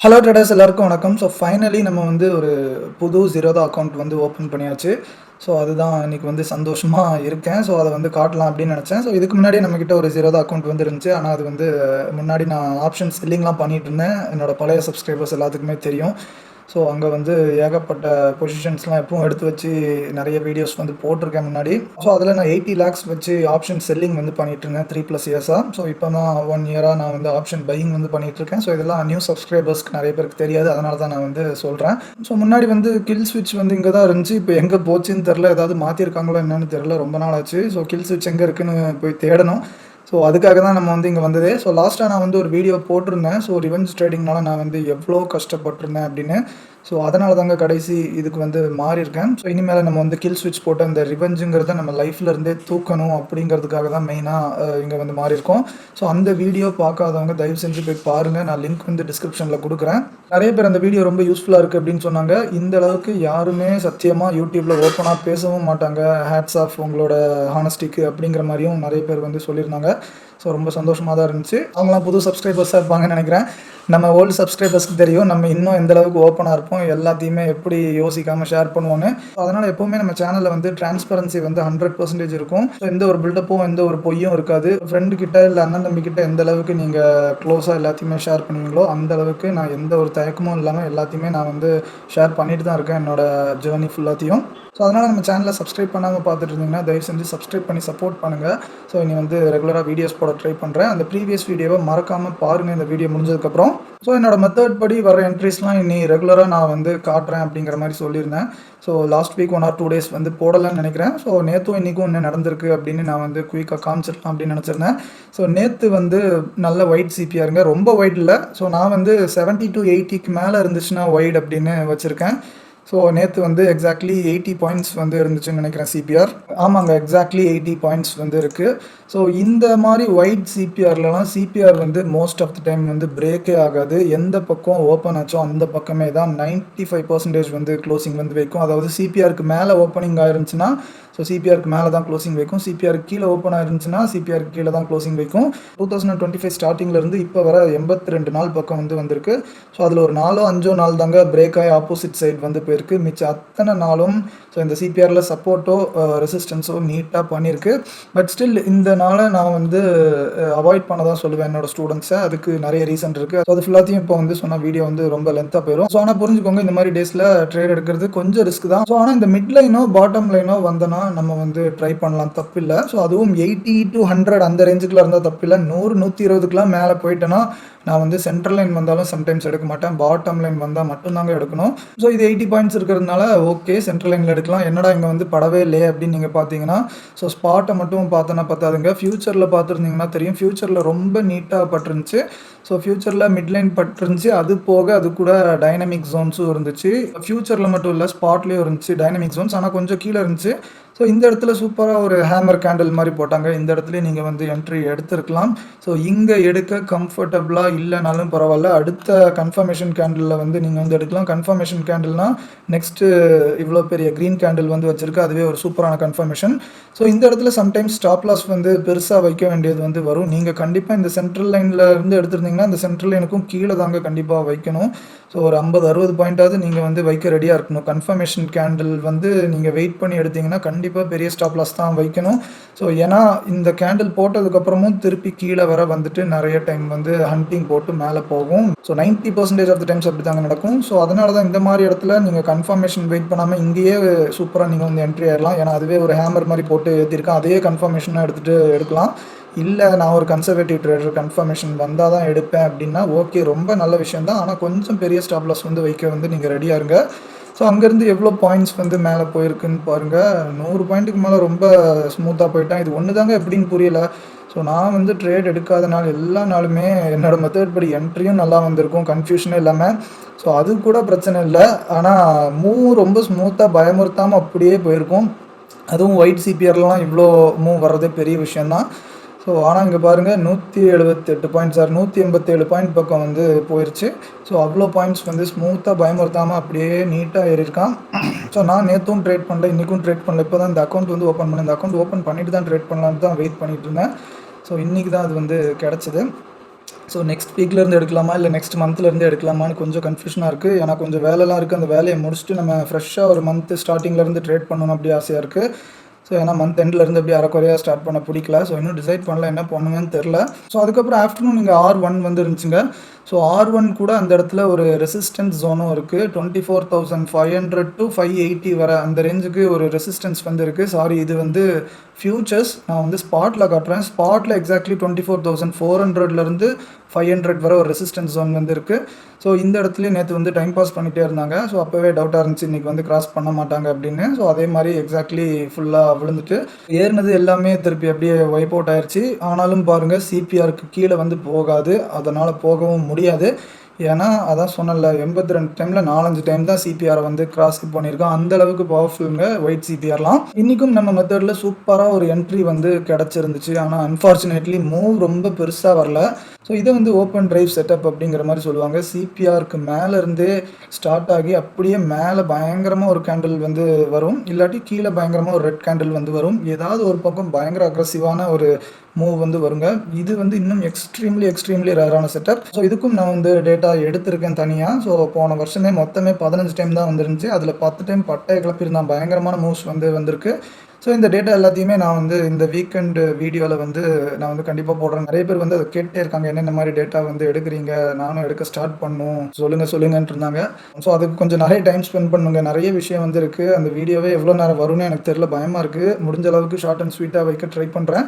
Hello traders எல்லாருக்கும் வணக்கம். So finally நம்ம வந்து ஒரு புது ஜீரோதா அக்கௌண்ட் வந்து ஓப்பன் பண்ணியாச்சு. ஸோ அதுதான் இன்னைக்கு வந்து சந்தோஷமா இருக்கேன். ஸோ அத வந்து காட்டலாம் அப்படின்னு நெனச்சேன். ஸோ இதுக்கு முன்னாடி நம்மகிட்ட ஒரு ஜீரோதா அக்கௌண்ட் வந்து இருந்துச்சு. ஆனா அது வந்து முன்னாடி நான் ஆப்ஷன் செல்லிங்லாம் பண்ணிட்டு இருந்தேன். என்னோட பழைய சப்ஸ்கிரைபர்ஸ் எல்லாத்துக்குமே தெரியும். ஸோ அங்க வந்து ஏகப்பட்ட பொசிஷன்ஸ்லாம் எப்பவும் எடுத்து வச்சு நெறைய வீடியோஸ் வந்து போட்டிருக்கேன் முன்னாடி. ஸோ அதில நான் 80 லேக்ஸ் வச்சு ஆப்ஷன் செல்லிங் வந்து பண்ணிட்டு இருந்தேன் 3+ இயர்ஸா. ஸோ இப்போ தான் 1 இயரா நான் வந்து ஆப்ஷன் பையிங் வந்து பண்ணிட்டு இருக்கேன். ஸோ இதெல்லாம் நியூ சப்ஸ்கிரைபர்ஸ்க்கு நெறைய பேருக்கு தெரியாது. அதனால தான் நான் வந்து சொல்றேன். ஸோ முன்னாடி வந்து கில் ஸ்விட்ச் வந்து இங்க தான் இருந்துச்சு. இப்போ எங்க போச்சுன்னு தெரியல. ஏதாவது மாத்திருக்காங்களோ என்னன்னு தெரியல. ரொம்ப நாள் ஆச்சு. ஸோ கில் ஸ்விட்ச் எங்க இருக்குன்னு போய் தேடணும். ஸோ அதுக்காக தான் நம்ம வந்து இங்க வந்ததே. ஸோ லாஸ்ட்டா நான் வந்து ஒரு வீடியோ போட்டிருந்தேன். ஸோ ரிவெஞ்ச் ட்ரேடிங்னால நான் வந்து எவ்ளோ கஷ்டப்பட்டுருந்தேன் அப்படின்னு. ஸோ அதனால தாங்க கடைசி இதுக்கு வந்து மாறியிருக்கேன். ஸோ இனிமேல நம்ம வந்து கில் ஸ்விட்ச் போட்டு அந்த ரிவெஞ்சுங்கிறத நம்ம லைஃப்ல இருந்தே தூக்கணும் அப்படிங்கிறதுக்காக தான் மெயினா இங்க வந்து மாறியிருக்கோம். ஸோ அந்த வீடியோ பார்க்காதவங்க தயவு செஞ்சு போய் பாருங்க. நான் லிங்க் வந்து டிஸ்கிரிப்ஷன்ல குடுக்குறேன். நெறைய பேர் அந்த வீடியோ ரொம்ப யூஸ்ஃபுல்லா இருக்கு அப்படின்னு சொன்னாங்க. இந்த அளவுக்கு யாருமே சத்தியமா யூடியூப்ல ஓப்பனா பேசவும் மாட்டாங்க. ஹேட்ஸ் ஆஃப் உங்களோட ஹானஸ்டிக்கு அப்படிங்கிற மாரியும் நெறைய பேர் வந்து சொல்லியிருந்தாங்க. ஸோ ரொம்ப சந்தோஷமா தான் இருந்துச்சு. அவங்கலாம் புது சப்ஸ்கிரைபர்ஸா இருப்பாங்கன்னு நெனைக்கிறேன். நம்ம ஓல்டு சப்ஸ்கிரைபர்ஸ்க்கு தெரியும். நம்ம இன்னும் எந்த அளவுக்கு ஓப்பனா இருப்போம். எல்லாத்தையுமே எப்படி யோசிக்காம ஷேர் பண்ணுவோன்னு. அதனால எப்பவுமே நம்ம சேனல்ல வந்து டிரான்ஸ்பரன்சி வந்து 100% இருக்கும். ஸோ எந்த ஒரு பில்டப்பும், எந்த ஒரு பொய்யும் இருக்காது. ஃப்ரெண்டு கிட்ட இல்ல அண்ணன் தம்பி கிட்ட எந்த அளவுக்கு நீங்க க்ளோஸா எல்லாத்தையுமே ஷேர் பண்ணுவீங்களோ, அந்த அளவுக்கு நான் எந்த ஒரு தயக்கமும் இல்லாம எல்லாத்தையுமே நான் வந்து ஷேர் பண்ணிட்டு தான் இருக்கேன். என்னோட ஜர்னி ஃபுல்லாத்தையும். ஸோ அதனால நம்ம சேனல சப்ஸ்கிரைப் பண்ணாம பார்த்துட்டு இருந்தீங்கன்னா, தயவு செஞ்சு சப்ஸ்கிரைப் பண்ணி சப்போர்ட் பண்ணுங்க. ஸோ இனி வந்து ரெகுலரா வீடியோஸ் போட ட்ரை பண்றேன். அந்த ப்ரீவியஸ் வீடியோவ மறக்காம பாருங்க இந்த வீடியோ முடிஞ்சதுக்கப்புறம். ஸோ என்னோட மெத்தட் படி வர என்ட்ரீஸ்லாம் இனி ரெகுலரா நான் வந்து காட்டுறேன் அப்படிங்கிற மாரி சொல்லியிருந்தேன். So last week 1 or 2 days வந்து போடலன்னு நெனைக்கிறேன். ஸோ நேத்தும் இன்னைக்கும் என்ன நடந்திருக்கு அப்படின்னு நான் வந்து குயிக்கா காமிச்சிடலாம் அப்படின்னு நெனச்சிருந்தேன். ஸோ நேத்து வந்து நல்ல வைட் சிபிஆருங்க. ரொம்ப வைட் இல்ல. ஸோ நான் வந்து 70-80க்கு மேல இருந்துச்சுன்னா வைட் அப்படின்னு வச்சிருக்கேன். ஸோ நேத்து வந்து எக்ஸாக்ட்லி 80 பாயிண்ட்ஸ் வந்து இருந்துச்சுன்னு நெனைக்கிறேன் சிபிஆர். ஆமாங்க. எக்ஸாக்ட்லி 80 பாயிண்ட்ஸ் வந்து இருக்கு. ஸோ இந்த மாரி வைட் சிபிஆர்லலாம் சிபிஆர் வந்து மோஸ்ட் ஆஃப் த டைம் வந்து பிரேக்கே ஆகாது. எந்த பக்கம் ஓப்பன் ஆச்சோ அந்த பக்கமே தான் 95% வந்து க்ளோசிங் வந்து வைக்கும். அதாவது சிபிஆருக்கு மேல ஓப்பனிங் ஆயிருந்துச்சுன்னா, ஸோ சிபிஆருக்கு மேல தான் க்ளோசிங் வைக்கும். சிபிஆருக்கு கீழ ஓப்பன் ஆயிருந்துச்சுன்னா, சிபிஆருக்கு கீழ தான் க்ளோசிங் வைக்கும். 2025 ஸ்டார்ட்டிங்ல இருந்து இப்ப வர 82 நாள் பக்கம் வந்து வந்திருக்கு. ஸோ அதுல ஒரு 4ஓ 5ஓ நாள் தாங்க பிரேக் ஆயி ஆப்போசிட் சைடு வந்து போயிருக்கு. மிச்ச அத்தன நாளும் ஸோ இந்த சிபிஆர்ல சப்போர்ட்டோ, ரெசிஸ்டன்ஸோ நீட்டா பண்ணியிருக்கு. பட் ஸ்டில் இந்த நாள நான் வந்து அவாய்ட் பண்ண தான் சொல்லுவேன் என்னோட ஸ்டூடண்ட்ஸ. அதுக்கு நெறைய ரீசன் இருக்கு. ஸோ அது ஃபுல்லாத்தையும் இப்போ வந்து சொன்னா வீடியோ வந்து ரொம்ப லென்த்தா போயிரும். ஸோ ஆனா புரிஞ்சுக்கோங்க இந்த மாரி டேஸ்ல ட்ரேட் எடுக்கிறது கொஞ்சம் ரிஸ்க் தான். ஸோ ஆனா இந்த மிட் லைனோ, பாட்டம் லைனோ வந்தனா நம்ம வந்து ட்ரை பண்ணலாம் தப்பில்ல. ஸோ அதுவும் 80-100 அந்த ரேஞ்சுக்குள்ள இருந்தா தப்பில்ல. 100, 120க்குலாம் மேல போயிட்டேன்னா, நான் வந்து சென்ட்ரல் லைன் வந்தாலும் சம்டைம்ஸ் எடுக்க மாட்டேன். பாட்டம் லைன் வந்தா மட்டும் தாங்க எடுக்கணும். ஸோ இது 80 பாயிண்ட்ஸ் இருக்கிறதுனால ஓகே சென்ட்ரல் லைன்ல எடுக்கலாம். என்னடா இங்க வந்து படவே இல்லையே அப்படின்னு நீங்க பார்த்தீங்கன்னா, ஸோ ஸ்பாட்ட மட்டும் பார்த்தோன்னா பத்தாதுங்க. ஃபியூச்சர்ல பார்த்துருந்தீங்கன்னா தெரியும். ஃபியூச்சர்ல ரொம்ப நீட்டா பட்டிருந்துச்சு. ஸோ ஃபியூச்சர்ல மிட் லைன் பட்டிருந்துச்சு. அது போக அது கூட டைனமிக் ஜோன்ஸும் இருந்துச்சு. ஃபியூச்சர்ல மட்டும் இல்ல ஸ்பாட்லயும் இருந்துச்சு டைனமிக் ஜோன்ஸ். ஆனா கொஞ்சம் கீழ இருந்துச்சு. ஸோ இந்த இடத்துல சூப்பரா ஒரு ஹேமர் கேண்டில் மாரி போட்டாங்க. இந்த இடத்துலயும் நீங்க வந்து என்ட்ரி எடுத்திருக்கலாம். ஸோ இங்க எடுக்க கம்ஃபர்டபுளா இல்லனாலும் பரவால்ல. அடுத்த கன்ஃபர்மேஷன் கேண்டில்ல வந்து நீங்க வந்து எடுக்கலாம். கன்ஃபர்மேஷன் கேண்டில்னா நெக்ஸ்ட் இவ்ளோ பெரிய கிரீன் கேண்டில் வந்து வச்சிருக்கு. அதுவே ஒரு சூப்பரான கன்ஃபர்மேஷன். ஸோ இந்த இடத்துல சம்டைம்ஸ் ஸ்டாப் லாஸ் வந்து பெருசா வைக்க வேண்டியது வந்து வரும். நீங்க கண்டிப்பா இந்த சென்ட்ரல் லைன்ல இருந்து எடுத்திருந்தீங்கன்னா, இந்த சென்ட்ரல் லைனுக்கும் கீழ தாங்க கண்டிப்பா வைக்கணும். ஸோ ஒரு 50, 60 பாயிண்டாவது நீங்க வந்து வைக்க ரெடியா இருக்கணும். கன்ஃபர்மேஷன் கேண்டில் வந்து நீங்க வெயிட் பண்ணி எடுத்தீங்கன்னா, கண்டிப்பா பெரிய ஸ்டாப் லாஸ் தான் வைக்கணும். ஸோ ஏன்னா இந்த கேண்டில் போட்டதுக்கப்புறமும் திருப்பி கீழ வர வந்துட்டு நெறைய டைம் வந்து ஹண்டிங் போட்டு மேல போகும். ஸோ 90% ஆஃப் த டைம்ஸ் அப்படித்தாங்க நடக்கும். ஸோ அதனால தான் இந்த மாரி இடத்துல நீங்க கன்ஃபர்மேஷன் வெயிட் பண்ணாம இங்கேயே சூப்பரா நீங்க வந்து என்ட்ரி ஆயிரலாம். ஏன்னா அதுவே ஒரு ஹேமர் மாரி போட்டு ஏத்தியிருக்கேன். அதே கன்ஃபர்மேஷனா எடுத்துட்டு எடுக்கலாம். இல்ல நான் ஒரு கன்சர்வேட்டிவ் ட்ரேடர் கன்ஃபர்மேஷன் வந்தா தான் எடுப்பேன் அப்படின்னா, ஓகே ரொம்ப நல்ல விஷயம் தான். ஆனா கொஞ்சம் பெரிய ஸ்டாப் லாஸ் வந்து வைக்க வந்து நீங்க ரெடியா இருங்க. ஸோ அங்கேருந்து எவ்வளோ பாயிண்ட்ஸ் வந்து மேல போயிருக்குன்னு பாருங்க. 100 பாயிண்ட்டுக்கு மேல ரொம்ப ஸ்மூத்தா போயிட்டான். இது ஒண்ணு தாங்க எப்படின்னு புரியல. ஸோ நான் வந்து ட்ரேட் எடுக்காத நாள் எல்லா நாளுமே என்னோட மெத்தட் படி என்ட்ரியும் நல்லா வந்திருக்கும். கன்ஃப்யூஷனே இல்லாம. ஸோ அது கூட பிரச்சனை இல்ல. ஆனா மூவ் ரொம்ப ஸ்மூத்தா பயமுறுத்தாம அப்படியே போயிருக்கும். அதுவும் ஒயிட் சிபிஆர்லாம் இவ்ளோ மூவ் வர்றதே பெரிய விஷயம் தான். ஸோ ஆனா இங்க பாருங்க 178 பாயிண்ட் 187 பாயிண்ட் பக்கம் வந்து போயிருச்சு. ஸோ அவ்ளோ பாயிண்ட்ஸ் வந்து ஸ்மூத்தா பயமுறுத்தாம அப்படியே நீட்டா ஏறியிருக்கான். ஸோ நான் நேத்தும் ட்ரேட் பண்ணல, இன்னைக்கும் ட்ரேட் பண்ணல. இப்போ தான் இந்த அக்கவுண்ட் வந்து ஓப்பன் பண்ணேன். இந்த அக்கவுண்ட் ஓப்பன் பண்ணிட்டு தான் ட்ரேட் பண்ணலான்னு தான் வெயிட் பண்ணிட்டு இருந்தேன். ஸோ இன்னைக்கு தான் அது வந்து கிடைச்சது. ஸோ நெக்ஸ்ட் வீக்லேருந்து எடுக்கலாமா இல்லை நெக்ஸ்ட் மந்த்லேருந்து எடுக்கலாமான்னு கொஞ்சம் கன்ஃபியூஷனாக இருக்குது. ஏன்னா கொஞ்சம் வேலைலாம் இருக்குது. அந்த வேலையை முடிச்சுட்டு நம்ம ஃப்ரெஷ்ஷாக ஒரு மந்த்து ஸ்டார்டிங்லேருந்து ட்ரேட் பண்ணணும் அப்படி ஆசையாக இருக்குது. ஸோ ஏன்னா மந்த் எண்ட்லேருந்து அப்படி அரைக்குறையாக ஸ்டார்ட் பண்ண பிடிக்கல. ஸோ இன்னும் டிசைட் பண்ணல என்ன பண்ணுங்கன்னு தெரில. ஸோ அதுக்கப்புறம் ஆஃப்டர்நூன் இங்கே R1 வந்து இருந்துச்சுங்க. ஸோ R1 கூட அந்த இடத்துல ஒரு ரெசிஸ்டன்ஸ் ஜோனும் இருக்குது. 24,500 to 580 வர அந்த ரேஞ்சுக்கு ஒரு ரெசிஸ்டன்ஸ் வந்து இருக்குது. சாரி, இது வந்து ஃபியூச்சர்ஸ். நான் வந்து ஸ்பாட்டில் காட்டுறேன். ஸ்பாட்டில் எக்ஸாக்ட்லி 24,400லேருந்து 500 வர ஒரு ரெசிஸ்டன்ஸ் ஜோன் வந்து இருக்குது. ஸோ இந்த இடத்துலையும் நேற்று வந்து டைம் பாஸ் பண்ணிகிட்டே இருந்தாங்க. ஸோ அப்போவே டவுட்டாக இருந்துச்சு இன்றைக்கி வந்து கிராஸ் பண்ண மாட்டாங்க அப்படின்னு. ஸோ அதே மாதிரி எக்ஸாக்ட்லி ஃபுல்லாக விழுந்துட்டு ஏறினது எல்லாமே திருப்பி அப்படியே வைப் அவுட் ஆயிடுச்சு. ஆனாலும் பாருங்கள், சிபிஆருக்கு கீழே வந்து போகாது, அதனால் போகவும் முடியாது. ஏன்னா அதான் சொன்னல, 82 டைமில் 4-5 டைம் தான் சிபிஆரை வந்து கிராஸ் பண்ணியிருக்கோம். அந்தளவுக்கு பவர்ஃபுல்லுங்க ஒயிட் சிபிஆர்லாம். இன்றைக்கும் நம்ம மெத்தடில் சூப்பராக ஒரு என்ட்ரி வந்து கிடச்சிருந்துச்சு. ஆனால் அன்ஃபார்ச்சுனேட்லி மூவ் ரொம்ப பெருசாக வரல. ஸோ இதை வந்து ஓப்பன் டிரைவ் செட்டப் அப்படிங்கிற மாதிரி சொல்லுவாங்க. சிபிஆருக்கு மேலேருந்தே ஸ்டார்ட் ஆகி அப்படியே மேலே பயங்கரமாக ஒரு கேண்டில் வந்து வரும், இல்லாட்டி கீழே பயங்கரமாக ஒரு ரெட் கேண்டில் வந்து வரும். ஏதாவது ஒரு பக்கம் பயங்கர அக்ரெசிவான ஒரு மூவ் வந்து வருங்க. இது வந்து இன்னும் எக்ஸ்ட்ரீம்லி ரேரான செட்டப். ஸோ இதுக்கும் நான் வந்து டேட்டா எடுத்திருக்கேன் தனியாக. ஸோ போன வருஷமே மொத்தமே 15 டைம் தான் வந்துருந்துச்சு. அதில் 10 டைம் பட்டையை கிளப்பியிருந்தான், பயங்கரமான மூவ்ஸ் வந்து வந்திருக்கு. ஸோ இந்த டேட்டா எல்லாத்தையுமே நான் வந்து இந்த வீக்கெண்டு வீடியோவில் வந்து நான் வந்து கண்டிப்பாக போடுறேன். நிறைய பேர் வந்து அதை கேட்டே இருக்காங்க, என்னென்ன மாதிரி டேட்டா வந்து எடுக்கிறீங்க, நானும் எடுக்க ஸ்டார்ட் பண்ணும் சொல்லுங்கன்ட்டு இருந்தாங்க. ஸோ அதுக்கு கொஞ்சம் நிறைய டைம் ஸ்பெண்ட் பண்ணுங்க. நிறைய விஷயம் வந்து இருக்குது. அந்த வீடியோவே எவ்வளோ நேரம் வரும்னு எனக்கு தெரியல, பயமாக இருக்குது. முடிஞ்ச அளவுக்கு ஷார்ட் அண்ட் ஸ்வீட்டாக வைக்க ட்ரை பண்ணுறேன்.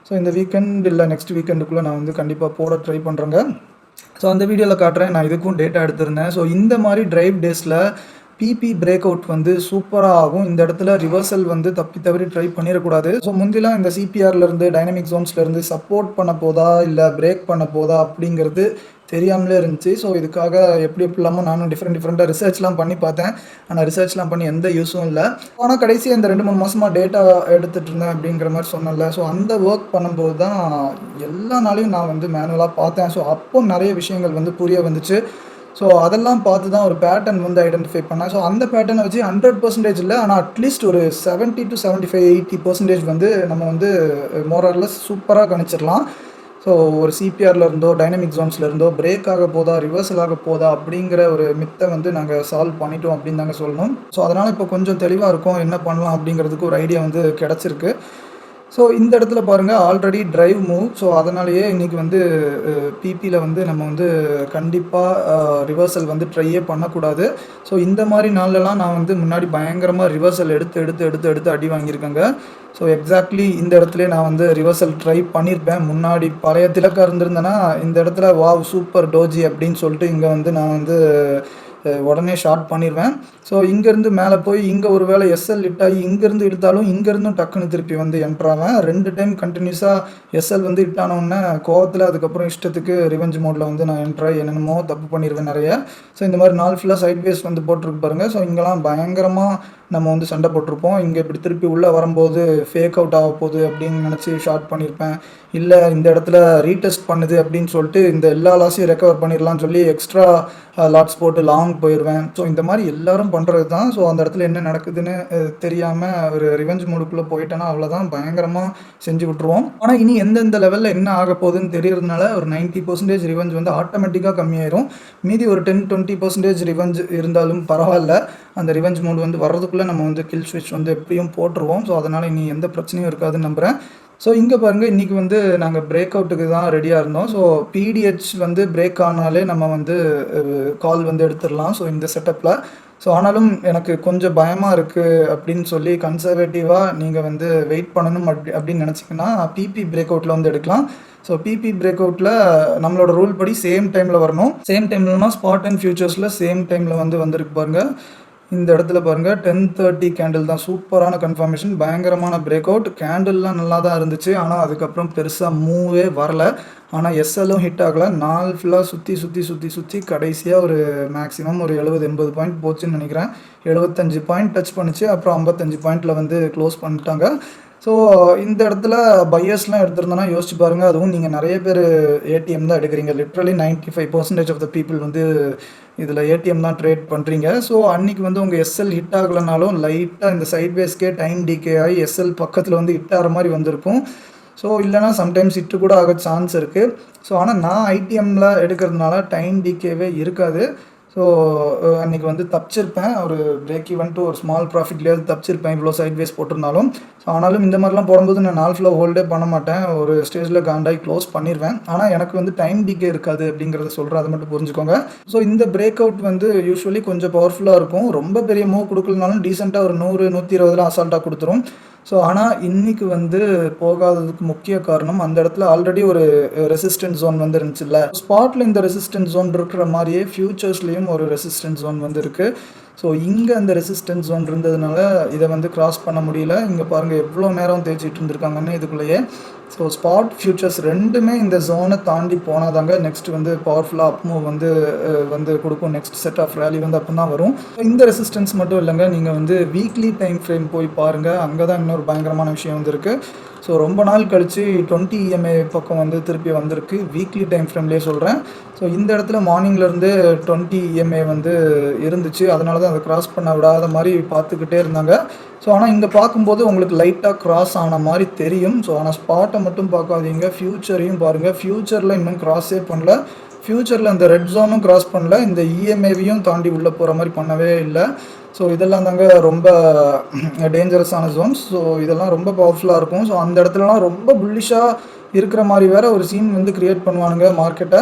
ஸோ இந்த வீக்கெண்ட் இல்லை நெக்ஸ்ட் வீக்கெண்டுக்குள்ளே நான் வந்து கண்டிப்பாக போட ட்ரை பண்ணுறேங்க. ஸோ அந்த வீடியோவில் காட்டுறேன். நான் இதுக்கும் டேட்டா எடுத்திருந்தேன். ஸோ இந்த மாதிரி டிரைவ் டேஸில் பிபி பிரேக் அவுட் வந்து சூப்பராக ஆகும். இந்த இடத்துல ரிவர்சல் வந்து தவறி ட்ரை பண்ணிடக்கூடாது. ஸோ முந்திலாம் இந்த சிபிஆர்லேருந்து டைனமிக் ஜோன்ஸ்லேருந்து சப்போர்ட் பண்ண போதா இல்லை பிரேக் பண்ண போதா அப்படிங்கிறது தெரியாமலே இருந்துச்சு. ஸோ இதுக்காக எப்படி இல்லாமல் நானும் டிஃப்ரெண்ட்டாக ரிசர்ச்லாம் பண்ணி பார்த்தேன். ஆனால் ரிசர்ச்லாம் பண்ணி எந்த யூஸும் இல்லை. ஆனால் கடைசியாக இந்த 2-3 மாதமாக டேட்டா எடுத்துகிட்டு இருந்தேன் அப்படிங்கிற மாதிரி சொன்னேன்ல. ஸோ அந்த ஒர்க் பண்ணும்போது தான் எல்லா நாளையும் நான் வந்து மேனுவலாக பார்த்தேன். ஸோ அப்போ நிறைய விஷயங்கள் வந்து புரிய வந்துச்சு. ஸோ அதெல்லாம் பார்த்து தான் ஒரு பேட்டர்ன் வந்து ஐடென்டிஃபை பண்ணேன். ஸோ அந்த பேட்டர்னை வச்சு 100% இல்லை, ஆனால் அட்லீஸ்ட் ஒரு 70 to 75-80% வந்து நம்ம வந்து மோரர்லெஸ் சூப்பராக கணிச்சிடலாம். ஸோ ஒரு சிபிஆரில் இருந்தோ டைனமிக் ஜோன்ஸில் இருந்தோ பிரேக் ஆக போதா ரிவர்சல் ஆக போதா அப்படிங்கிற ஒரு மித்தை வந்து நாங்கள் சால்வ் பண்ணிட்டோம் அப்படின்னு தாங்க சொல்லணும். ஸோ அதனால் இப்போ கொஞ்சம் தெளிவாக இருக்கும், என்ன பண்ணலாம் அப்படிங்கிறதுக்கு ஒரு ஐடியா வந்து கிடச்சிருக்கு. ஸோ இந்த இடத்துல பாருங்கள், ஆல்ரெடி டிரைவ் மூவ். ஸோ அதனாலேயே இன்றைக்கி வந்து பிபியில் வந்து நம்ம வந்து கண்டிப்பாக ரிவர்சல் வந்து ட்ரையே பண்ணக்கூடாது. ஸோ இந்த மாதிரி நாள்லலாம் நான் வந்து முன்னாடி பயங்கரமாக ரிவர்சல் எடுத்து அடி வாங்கியிருக்கேங்க. ஸோ எக்ஸாக்ட்லி இந்த இடத்துல நான் வந்து ரிவர்சல் ட்ரை பண்ணியிருப்பேன். முன்னாடி பழைய திலக்கா இருந்திருந்தேன்னா இந்த இடத்துல வாவ் சூப்பர் டோஜி அப்படின்னு சொல்லிட்டு இங்கே வந்து நான் வந்து உடனே ஷார்ட் பண்ணிடுவேன். ஸோ இங்கேருந்து மேலே போய் இங்கே ஒரு வேளை எஸ்எல் ஹிட் ஆகி இங்கேருந்து இழுத்தாலும் இங்கேருந்தும் டக்குன்னு திருப்பி வந்து என்ட்ராவேன். 2 டைம் கண்டினியூஸாக எஸ்எல் வந்து ஹிட் ஆனோடனே கோவத்தில் அதுக்கப்புறம் இஷ்டத்துக்கு ரிவெஞ்ச் மோடில் வந்து நான் என்ட்ராய் என்னென்னமோ தப்பு பண்ணிடுவேன் நிறைய. ஸோ இந்த மாதிரி 4 ஃபுல்லாக சைட் வேஸ் வந்து போட்டிருக்கு பாருங்கள். ஸோ இங்கெல்லாம் பயங்கரமாக நம்ம வந்து சண்டை போட்டிருப்போம். இங்கே இப்படி திருப்பி உள்ளே வரும்போது ஃபேக் அவுட் ஆக போகுது அப்படின்னு நினச்சி ஷார்ட் பண்ணியிருப்பேன். இல்லை இந்த இடத்துல ரீடெஸ்ட் பண்ணுது அப்படின்னு சொல்லிட்டு இந்த எல்லா லாஸையும் ரெக்கவர் பண்ணிடலாம்னு சொல்லி எக்ஸ்ட்ரா லாட்ஸ் போட்டு லாங் போயிடுவேன். ஸோ இந்த மாதிரி எல்லோரும் பண்ணுறது தான். ஸோ அந்த இடத்துல என்ன நடக்குதுன்னு தெரியாமல் ஒரு ரிவெஞ்ச் மூடுக்குள்ளே போயிட்டேன்னா அவ்வளோதான், பயங்கரமாக செஞ்சு விட்ருவோம். ஆனால் இனி எந்தெந்த லெவலில் என்ன ஆக போகுதுன்னு தெரியறதுனால ஒரு 90% ரிவெஞ்ச் வந்து ஆட்டோமேட்டிக்காக கம்மியாயிரும். மீதி ஒரு 10-20% ரிவெஞ்ச் இருந்தாலும் பரவாயில்ல. அந்த ரிவெஞ்ச் மூடு வந்து வர்றதுக்குள்ளே நம்ம வந்து கில் ஸ்விட்ச் வந்து எப்படியும் போட்டுருவோம். ஸோ அதனால் இனி எந்த பிரச்சனையும் இருக்காதுன்னு நம்புகிறேன். ஸோ இங்கே பாருங்கள், இன்றைக்கி வந்து நாங்கள் பிரேக் அவுட்டுக்கு தான் ரெடியாக இருந்தோம். ஸோ பிடிஹெச் வந்து பிரேக் ஆனாலே நம்ம வந்து கால் வந்து எடுத்துடலாம். ஸோ இந்த செட்டப்பில் ஸோ ஆனாலும் எனக்கு கொஞ்சம் பயமாக இருக்குது அப்படின்னு சொல்லி கன்சர்வேட்டிவாக நீங்கள் வந்து வெயிட் பண்ணணும் அப்படின்னு நினச்சிங்கன்னா பிபி பிரேக் அவுட்டில் வந்து எடுக்கலாம். ஸோ பிபி பிரேக் அவுட்டில் நம்மளோட ரூல் படி சேம் டைமில் வரணும். சேம் டைம்லனா ஸ்பாட் அண்ட் ஃபியூச்சர்ஸில் சேம் டைமில் வந்து வந்திருக்கு பாருங்கள். இந்த இடத்துல பாருங்கள் 10:30 கேண்டில் தான், சூப்பரான கன்ஃபர்மேஷன், பயங்கரமான பிரேக் அவுட். கேண்டில்லாம் நல்லா தான் இருந்துச்சு, ஆனால் அதுக்கப்புறம் பெருசாக மூவே வரலை. ஆனால் எஸ்எல்லும் ஹிட் ஆகலை. 4 ஃபுல்லாக சுற்றி கடைசியாக ஒரு மேக்ஸிமம் ஒரு 70-80 பாயிண்ட் போச்சுன்னு நினைக்கிறேன். 75 பாயிண்ட் டச் பண்ணிச்சு, அப்புறம் 55 பாயிண்டில் வந்து க்ளோஸ் பண்ணிட்டாங்க. ஸோ இந்த இடத்துல பையர்ஸ்லாம் எடுத்திருந்தோன்னா யோசிச்சு பாருங்கள். அதுவும் நீங்கள் நிறைய பேர் ஏடிஎம் தான் எடுக்கிறீங்க. லிட்ரலி 95% ஆஃப் த பீப்புள் வந்து இதில் ஏடிஎம் தான் ட்ரேட் பண்ணுறீங்க. ஸோ அன்றைக்கி வந்து உங்கள் எஸ்எல் ஹிட் ஆகலைனாலும் லைட்டாக இந்த சைட்வேஸ்க்கே டைம் டிகே ஆகி எஸ்எல் பக்கத்தில் வந்து ஹிட் ஆகிற மாதிரி வந்திருக்கும். ஸோ இல்லைனா சம்டைம்ஸ் இட்டு கூட ஆக சான்ஸ் இருக்குது. ஸோ ஆனால் நான் ஐடிஎம்மில் எடுக்கிறதுனால டைம் டிகேவே இருக்காது. ஸோ அன்றைக்கி வந்து தப்பிச்சிருப்பேன். ஒரு பிரேக் ஈவன் டு ஒரு ஸ்மால் ப்ராஃபிட்லேயாவது தப்பிச்சிருப்பேன் இவ்வளோ சைட்வேஸ் போட்டிருந்தாலும். ஸோ ஆனாலும் இந்த மாதிரிலாம் போடும்போது நான் நாள் ஃபுல்லாக ஹோல்டே பண்ண மாட்டேன். ஒரு ஸ்டேஜில் காண்டாகி க்ளோஸ் பண்ணிடுவேன். ஆனால் எனக்கு வந்து டைம் டிகே இருக்காது அப்படிங்கிறத சொல்கிறேன், அதை மட்டும் புரிஞ்சுக்கோங்க. ஸோ இந்த பிரேக் அவுட் வந்து யூஸ்வலி கொஞ்சம் பவர்ஃபுல்லாக இருக்கும். ரொம்ப பெரிய மூவ் கொடுக்கலனாலும் டீசெண்டாக ஒரு 100 120 அசால்ட்டாக கொடுத்துரும். ஸோ ஆனால் இன்றைக்கி வந்து போகாததுக்கு முக்கிய காரணம், அந்த இடத்துல ஆல்ரெடி ஒரு ரெசிஸ்டன்ஸ் ஜோன் வந்து இருந்துச்சுல்ல. ஸ்பாட்டில் இந்த ரெசிஸ்டன்ஸ் ஜோன் இருக்கிற மாதிரியே ஃபியூச்சர்ஸ்லேயும் ஒரு ரெசிஸ்டன்ஸ் ஜோன் வந்து இருக்குது. ஸோ இங்கே அந்த ரெசிஸ்டன்ஸ் ஜோன் இருந்ததுனால இதை வந்து கிராஸ் பண்ண முடியல. இங்கே பாருங்கள் எவ்வளோ நேரம் தேய்ச்சிட்டு இருந்திருக்காங்கன்னு இதுக்குள்ளேயே. ஸோ ஸ்பாட் ஃபியூச்சர்ஸ் ரெண்டுமே இந்த ஜோனை தாண்டி போனாதாங்க நெக்ஸ்ட் வந்து பவர்ஃபுல்லாக அப் மூவ் வந்து கொடுக்கும். நெக்ஸ்ட் செட் ஆஃப் ரேலி வந்து அப்போ தான் வரும். இந்த ரெசிஸ்டன்ஸ் மட்டும் இல்லைங்க, நீங்கள் வந்து வீக்லி டைம் ஃப்ரேம் போய் பாருங்கள். அங்கே தான் இன்னொரு பயங்கரமான விஷயம் வந்து இருக்குது. ஸோ ரொம்ப நாள் கழித்து 20 EMA பக்கம் வந்து திருப்பி வந்திருக்கு. வீக்லி டைம் ஃப்ரேம்லேயே சொல்கிறேன். ஸோ இந்த இடத்துல மார்னிங்லேருந்து 20 EMA வந்து இருந்துச்சு. அதனால தான் அதை கிராஸ் பண்ண விடாத மாதிரி பார்த்துக்கிட்டே இருந்தாங்க. ஸோ ஆனால் இங்கே பார்க்கும்போது உங்களுக்கு லைட்டாக கிராஸ் ஆன மாதிரி தெரியும். ஸோ ஆனால் ஸ்பாட்டை மட்டும் பார்க்காதீங்க, ஃப்யூச்சரையும் பாருங்கள். ஃப்யூச்சரில் இன்னும் கிராஸே பண்ணல. ஃப்யூச்சரில் இந்த ரெட் ஜோனும் கிராஸ் பண்ணல. இந்த EMAவையும் தாண்டி உள்ளே போகிற மாதிரி பண்ணவே இல்லை. ஸோ இதெல்லாம் தாங்க ரொம்ப டேஞ்சரஸான ஜோன்ஸ். ஸோ இதெல்லாம் ரொம்ப பவர்ஃபுல்லாக இருக்கும். ஸோ அந்த இடத்துலலாம் ரொம்ப புல்லிஷாக இருக்கிற மாதிரி வேறு ஒரு சீன் வந்து க்ரியேட் பண்ணுவானுங்க மார்க்கெட்டை.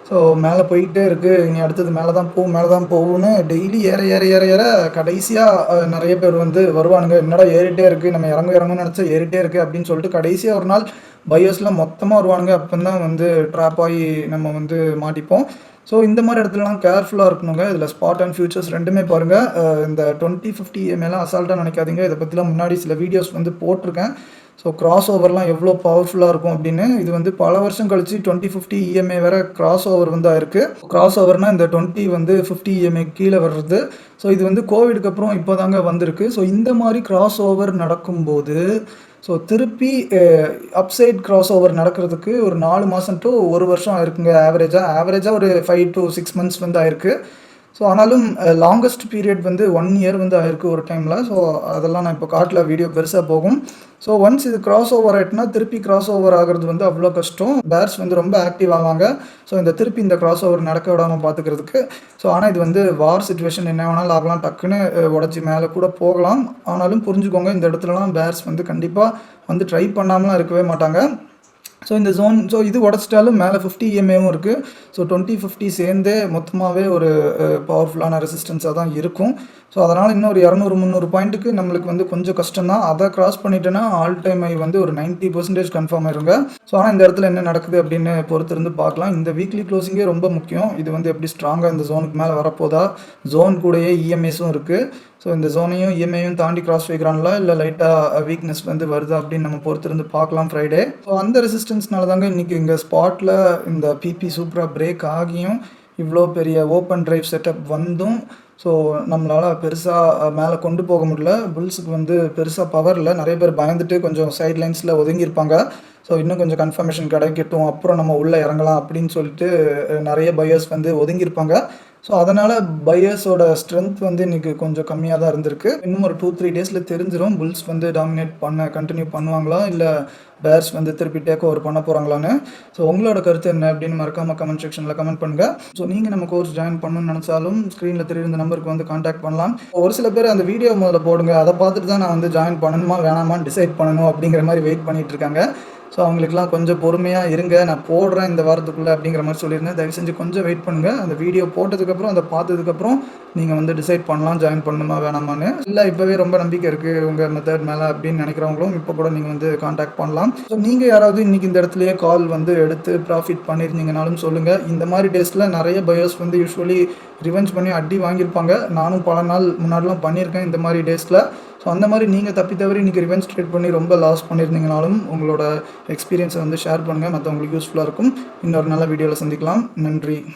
ஸோ மேலே போயிட்டே இருக்குது, இனி அடுத்தது மேலே தான் போகும்னு டெய்லி ஏற ஏற ஏற ஏற கடைசியாக நிறைய பேர் வந்து வருவானுங்க. என்னடா ஏறிட்டே இருக்குது, நம்ம இறங்குன்னு நினச்சா ஏறிட்டே இருக்குது அப்படின்னு சொல்லிட்டு கடைசியாக ஒரு நாள் பையர்ஸ்லாம் மொத்தமாக வருவானுங்க. அப்போ தான் வந்து ட்ராப் ஆகி நம்ம வந்து மாட்டிப்போம். ஸோ இந்த மாதிரி இடத்துலலாம் கேர்ஃபுல்லாக இருக்கணுங்க. இதில் ஸ்பாட் அண்ட் ஃபியூச்சர்ஸ் ரெண்டுமே பாருங்கள். இந்த 2050 EMAலாம் அசால்ட்டாக நினைக்காதீங்க. இதை பற்றிலாம் முன்னாடி சில வீடியோஸ் வந்து போட்டிருக்கேன். ஸோ கிராஸ் ஓவர்லாம் எவ்வளோ பவர்ஃபுல்லாக இருக்கும் அப்படின்னு. இது வந்து பல வருஷம் கழித்து 2050 EMA வேறு கிராஸ் ஓவர் வந்து ஆயிருக்கு. கிராஸ் ஓவர்னால் இந்த 20 வந்து 50 EMA கீழே வர்றது. ஸோ இது வந்து கோவிடுக்கு அப்புறம் இப்போ தாங்க வந்திருக்கு. ஸோ இந்த மாதிரி கிராஸ் ஓவர் நடக்கும்போது ஸோ திருப்பி அப்சைட் கிராஸ் ஓவர் நடக்கிறதுக்கு ஒரு 4 மாதம் டு 1 வருஷம் ஆயிருக்குங்க. ஆவரேஜாக ஒரு 5 to 6 months வந்து ஆயிருக்கு. ஸோ ஆனாலும் லாங்கஸ்ட் பீரியட் வந்து 1 year வந்து ஆயிருக்கு ஒரு டைமில். ஸோ அதெல்லாம் நான் இப்போ காட்டில் வீடியோ பெருசாக போகும். ஸோ ஒன்ஸ் இது கிராஸ் ஓவர் ஆகிட்டுனா திருப்பி கிராஸ் ஓவர் ஆகிறது வந்து அவ்வளோ கஷ்டம். பேர்ஸ் வந்து ரொம்ப ஆக்டிவ் ஆவாங்க. ஸோ திருப்பி இந்த கிராஸ் ஓவர் நடக்க விடாமல் பார்த்துக்கிறதுக்கு. ஸோ ஆனால் இது வந்து வார் சிச்சுவேஷன், என்ன வேணாலும் ஆகலாம், டக்குன்னு உடச்சி மேலே கூட போகலாம். ஆனாலும் புரிஞ்சுக்கோங்க, இந்த இடத்துலலாம் பேர்ஸ் வந்து கண்டிப்பாக வந்து ட்ரை பண்ணாமலாம் இருக்கவே மாட்டாங்க. ஸோ இந்த ஜோன் இது உடச்சிட்டாலும் மேலே 50 EMAவும் இருக்குது. ஸோ 2050 சேர்ந்தே மொத்தமாகவே ஒரு பவர்ஃபுல்லான ரெசிஸ்டன்ஸாக தான் இருக்கும். ஸோ அதனால் இன்னும் ஒரு 200-300 பாயிண்ட்டுக்கு நம்மளுக்கு வந்து கொஞ்சம் கஷ்டம் தான். அதை கிராஸ் பண்ணிட்டேன்னா ஆல் டைம் ஐ வந்து ஒரு 90% கன்ஃபார்ம் ஆயிருங்க. ஸோ ஆனால் இந்த இடத்துல என்ன நடக்குது அப்படின்னு பொறுத்திருந்து பார்க்கலாம். இந்த வீக்லி க்ளோசிங்கே ரொம்ப முக்கியம். இது வந்து எப்படி ஸ்ட்ராங்காக இந்த ஜோனுக்கு மேலே வரப்போதா, ஜோன் கூடயே EMAஸும் இருக்குது. ஸோ இந்த ஜோனையும் EMAயும் தாண்டி கிராஸ் வைக்கிறாங்களா, இல்லை லைட்டாக வீக்னஸ் வந்து வருதா அப்படின்னு நம்ம பொறுத்திருந்து பார்க்கலாம் ஃப்ரைடே. ஸோ அந்த ரெசிஸ்டன்ஸ்னால தாங்க இன்றைக்கி இங்கே ஸ்பாட்டில் இந்த PP சூப்பராக பிரேக் ஆகியும் இவ்வளோ பெரிய ஓப்பன் டிரைவ் செட்டப் வந்தும் ஸோ நம்மளால் பெருசாக மேலே கொண்டு போக முடியல. புல்ஸுக்கு வந்து பெருசாக பவர் இல்லை. நிறைய பேர் பயந்துட்டு கொஞ்சம் சைட் லைன்ஸில் ஒதுங்கியிருப்பாங்க. ஸோ இன்னும் கொஞ்சம் கன்ஃபர்மேஷன் கிடைக்கட்டும், அப்புறம் நம்ம உள்ளே இறங்கலாம் அப்படின்னு சொல்லிட்டு நிறைய பையர்ஸ் வந்து ஒதுங்கியிருப்பாங்க. ஸோ அதனால் பையர்ஸோட ஸ்ட்ரென்த் வந்து இன்றைக்கி கொஞ்சம் கம்மியாக தான் இருந்திருக்கு. இன்னும் ஒரு 2-3 டேஸில் தெரிஞ்சிடும் புல்ஸ் வந்து டாமினேட் கண்டினியூ பண்ணுவாங்களா, இல்லை பேர்ஸ் வந்து திருப்பி டேக் ஓவர் பண்ண போகிறாங்களான்னு. ஸோ உங்களோட கருத்து என்ன அப்படின்னு மறக்காமல் கமெண்ட் செக்ஷனில் கமெண்ட் பண்ணுங்கள். ஸோ நீங்கள் நம்ம கோர்ஸ் ஜாயின் பண்ணணும்னு நினச்சாலும் ஸ்க்ரீனில் தெரியுற இந்த நம்பருக்கு வந்து காண்டாக்ட் பண்ணலாம். ஒரு சில பேர் அந்த வீடியோ முதல்ல போடுங்க, அதை பார்த்துட்டு தான் நான் வந்து ஜாயின் பண்ணணுமா வேணாமான்னு டிசைட் பண்ணணும் அப்படிங்கிற மாதிரி வெயிட் பண்ணிகிட்டு இருக்காங்க. ஸோ அவங்களுக்குலாம் கொஞ்சம் பொறுமையாக இருங்க, நான் போடுறேன் இந்த வாரத்துக்குள்ளே அப்படிங்கிற மாதிரி சொல்லியிருந்தேன். தயவு செஞ்சு கொஞ்சம் வெயிட் பண்ணுங்கள். அந்த வீடியோ போட்டதுக்கப்புறம் அதை பார்த்ததுக்கப்புறம் நீங்கள் வந்து டிசைட் பண்ணலாம் ஜாயின் பண்ணணுமா வேணாமான்னு. இல்லை இப்போவே ரொம்ப நம்பிக்கை இருக்குது உங்கள் மெத்தட் மேலே அப்படின்னு நினைக்கிறவங்களும் இப்போ கூட நீங்கள் வந்து காண்டாக்ட் பண்ணலாம். ஸோ நீங்கள் யாராவது இன்றைக்கி இந்த இடத்துலையே கால் வந்து எடுத்து ப்ராஃபிட் பண்ணியிருந்தீங்கனாலும் சொல்லுங்கள். இந்த மாதிரி டேஸில் நிறைய பையர்ஸ் வந்து யூஸ்வலி ரிவெஞ்ச் பண்ணி அடி வாங்கியிருப்பாங்க. நானும் பல நாள் முன்னாடிலாம் பண்ணியிருக்கேன் இந்த மாதிரி டேஸில். ஸோ அந்த மாதிரி நீங்கள் தப்பி தவறி இன்றைக்கி ரிவெஞ்ச் ட்ரேட் பண்ணி ரொம்ப லாஸ் பண்ணியிருந்தீங்கனாலும் உங்களோட எக்ஸ்பீரியன்ஸை வந்து ஷேர் பண்ணுங்கள், மற்றவங்களுக்கு யூஸ்ஃபுல்லாக இருக்கும். இன்னொரு நல்ல வீடியோவில் சந்திக்கலாம். நன்றி.